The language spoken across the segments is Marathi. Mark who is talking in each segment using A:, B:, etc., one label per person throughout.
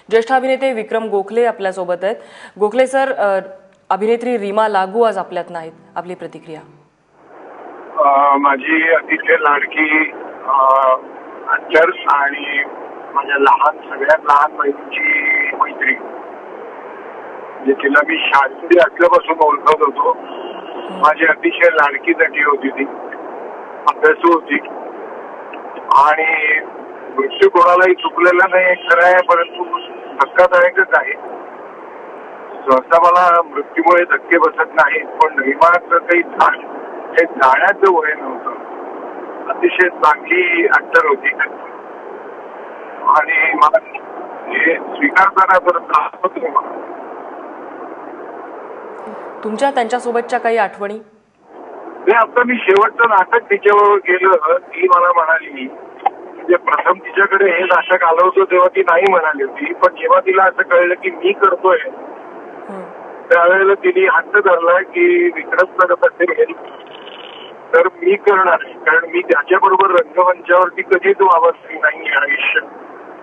A: ज्येष्ठ अभिनेते विक्रम गोखले आपल्यासोबत आहेत। गोखले सर, अभिनेत्री रीमा लागू आज आपल्यात नाहीत, आपली प्रतिक्रिया?
B: माझी अतिशय लाडकी अक्षर आणि माझ्या सगळ्यात लहान बहिणीची मैत्री, म्हणजे तिला मी शास्त्री असल्यापासून ओळखत होतो। माझी अतिशय लाडकी नटी होती ती, अभ्यासू होती आणि मृत्यू कोणालाही चुकलेला नाही खरं आहे, परंतु धक्कादायकच आहे। सहसा मला मृत्यूमुळे धक्के बसत नाहीत, पण रीमाचं काही हे जाण्याचं वय नव्हतं। अतिशय चांगली ऍक्टर होती आणि मला हे स्वीकारताना
A: तुमच्या त्यांच्यासोबतच्या काही आठवणी?
B: आता मी शेवटचं नाटक तिच्याबरोबर केलं, ती मला म्हणाली, म्हणजे प्रथम तिच्याकडे हे नाटक आलं होतं तेव्हा ती नाही म्हणाली होती, पण जेव्हा तिला असं कळलं की मी करतोय त्यावेळेला तिने हट्ट धरला की विक्रम करत असेल तर मी करणार, कारण मी त्याच्याबरोबर रंगमंचावरती कधीच वावरली नाही आयुष्य,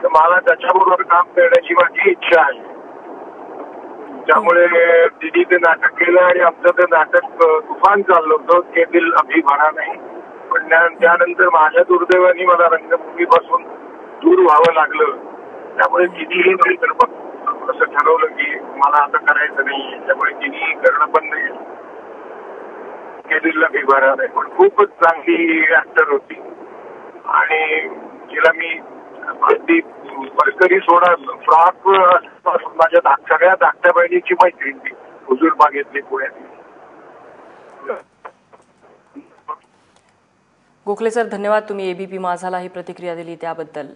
B: तर मला त्याच्याबरोबर काम करण्याची माझी इच्छा आहे। त्यामुळे तिने ते नाटक केलं आणि आमचं ते नाटक तुफान चाललं होतं, के दिल अभी भरा नाही। पण त्यानंतर माझ्या दुर्दैवाने मला रंगभूमीपासून दूर व्हावं लागलं, त्यामुळे तिनेही नंतर असं ठरवलं की मला आता करायचं नाही, त्यामुळे तिने करणं बंद केलं, के दिल अभी भरा नाही। पण खूपच चांगली ऍक्टर होती आणि तिला मी अगदी परकरी सोडा फ्रॉक माझ्या सगळ्या धाकट्या बहिणीची मैत्रीण ती हुजूर बागेतली पुण्यात।
A: गोखले सर, धन्यवाद, तुम्ही एबीपी माझाला ही प्रतिक्रिया दिली त्याबद्दल।